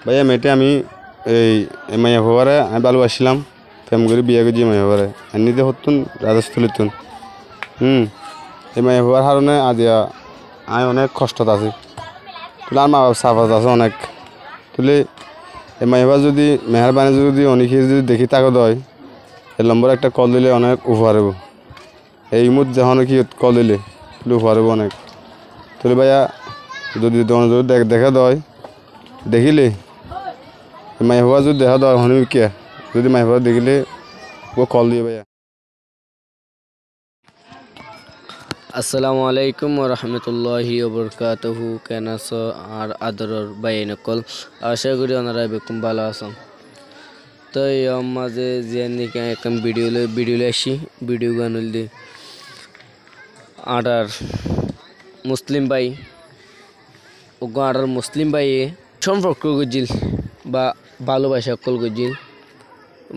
ভাইয়া মেয়েটে আমি এই মাইয়া হওয়ারে আমি ভালোবাসছিলাম প্রেম করে বিয়ে করছি মাইয়া হওয়ারে এমনিতে হতুন রাজস্থলীতুন এই মাইয়া হওয়ার কারণে আজিয়া আমি অনেক কষ্টত আছি তুলে আর মা বাবা সাফাত আছে অনেক তুলে এই মাইয়া হওয়ার যদি মেহরবানি যদি অনেকে যদি দেখি তাকে দেয় এই নম্বরে একটা কল দিলে অনেক উপহার হব এই মুহূর্তে যখন কি কল দিলে তুলে উপহার হব অনেক তুলে ভাইয়া যদি দেখা দেয় দেখিলে মাই হওয়া যদি দেখা দেওয়া হনি কে যদি মাই হওয়া দেখিলে ও কল দিয়ে ভাইয়া। আসসালামু আলাইকুম রহমতুল্লাহি ওবরকাতুহু কেন আছো আর আদরের বাই নকল আশা করি ওনারা বেকুম ভালো আছেন। তো এই মাঝে যে নাকি এখন ভিডিও আসি ভিডিও গানুল দি আডার মুসলিম ভাই ও আডার মুসলিম ভাইয়ে সম্পর্ক গজিল বা ভালোবাসা অকল গজিল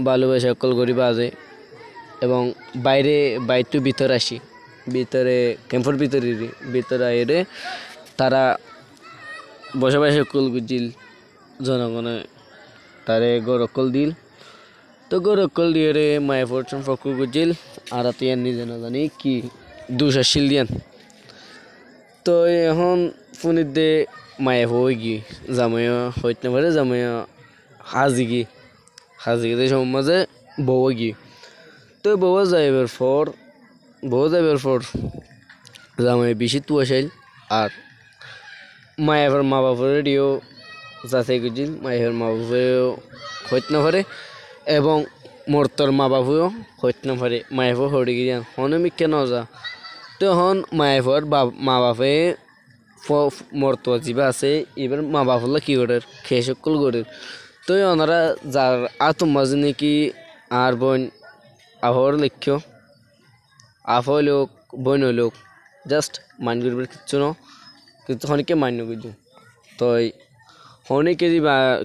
ভালোবাসা অকল করি বাজে এবং বাইরে ভিতর আসি ভিতরে ক্যাম্পের ভিতরে এরে তারা বসবাস অকল গজিল জনগণে তারে গরকল দিল তো গরকল দিয়ে রে মায়ের সম্পর্ক গজিল আর তুই নিজে না জানি কি দুশাশিল দিয়ান তো এখন ফোনের দে মায়ে হয়ে গিয়ে জামাইয়া হইতে পারে জামাইয়া হাজি গিয়ে সময় মাঝে বউ গিয়ে তো বউ যাইবার পর জামাই বেশি তুয়াশাইল আর মায়ের মা বাপের রেডিও যাচাই করছিল মায়ের মা বাপেও হইতে না পারে এবং মর্তর মা বাপেও হইতে না পারে মায়ের হরে গিয়ে হনমি কেন যা তো হন মায়ের মা বাপে মর্তবা যিবা আছে এবার মা বাপলা কি করে খেয়ে সকল করে তো ওনারা যার আতম মাঝে নাকি আর বোন আহর লক্ষ্য আফ লোক বোন লোক জাস্ট মাইন্ড করবার কিচ্ছু না কিন্তু হনিকে মান্য করছো তো হনিকে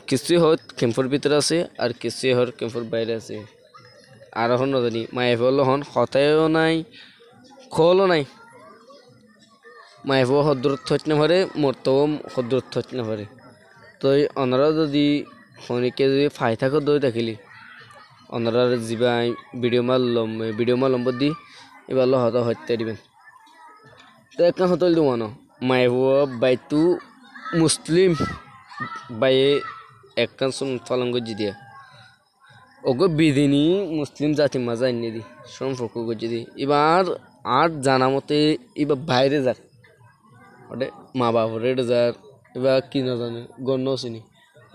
কিছুই হত ক্যাম্পের ভিতরে আছে আর কিছুই হর ক্যাম্পের বাইরে আছে আর এখন নজানি মায়ে বললো হন হতায়ও নাই খোলও নাই মায়ের হদ্দূরত হইতে না পারে মরতেও হদ্দূরত হইতে না পারে তো ওনারা যদি হনিকে যদি ফাই থাকো দই দেখিলি ওনারা যা ভিডিও মালম দি এবার হতা হত্যা দিবেন তো একটা হতল দিব না মায়ের বাইতু মুসলিম বাইয়ে একখান পালন করছি দিয়া ওগো বিদিনী মুসলিম জাতি মাজা এনে দি সম্পর্ক করছি দি এবার আর জানা মতে এবার বাইরে যাক ওটা মা বাপরে যার এবার কি না জানে গণ্য চিনি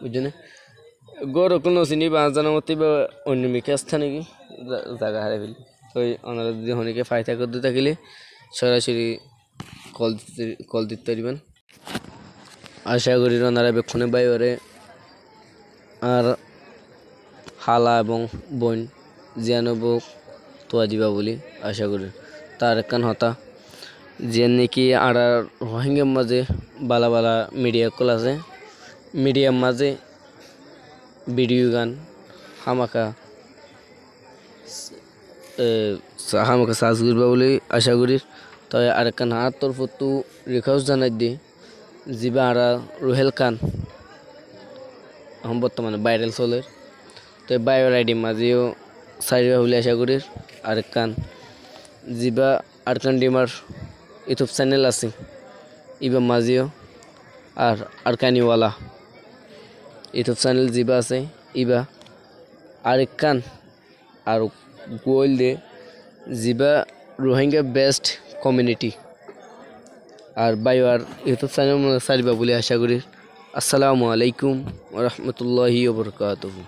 বুঝছে গরকল নচিনি বা জানা মতে বা অন্য মেখে আসতে নাকি জায়গা হারাই ফেলি তো ওনারা যদি হনিকে ফাই করতে থাকিলে সরাসরি কল দিতে পারবেন আশা করি ওনারা বেক্ষণে বাইরে আর হালা এবং বোন জিয়ানব তোয়া দিবা বলি আশা করি তার একখান হতা যে নাকি আর রোহিঙ্গার মাঝে বালা মিডিয়া কল আছে মিডিয়ার মাঝে ভিডিও গান হামাকা সাজ করবা বলে আশা করি তাই আরেকখান হাত তরফ তো রিকোয়েস্ট জানাই দি যিবা আর রুহেল খান এখন বর্তমানে ভাইরাল চলে তো বায়োর আইডি মাঝেও সারিবা বলে আশা করি আরেকখান যিবা আরেকখান ডিমার ইউটিউব চ্যানেল আছে ইবা মাঝেও আর আরকানিওয়ালা ইউটিউব চ্যানেল যিবা আছে ইবা আরেকখান আর গোল দে যিবা রোহিঙ্গা বেস্ট কমিউনিটি আর বায়োর ইউটিউব চ্যানেল সারিবা বলে আশা করি। আসসালামু আলাইকুম ওয়া রাহমাতুল্লাহি ওয়া বারাকাতুহু।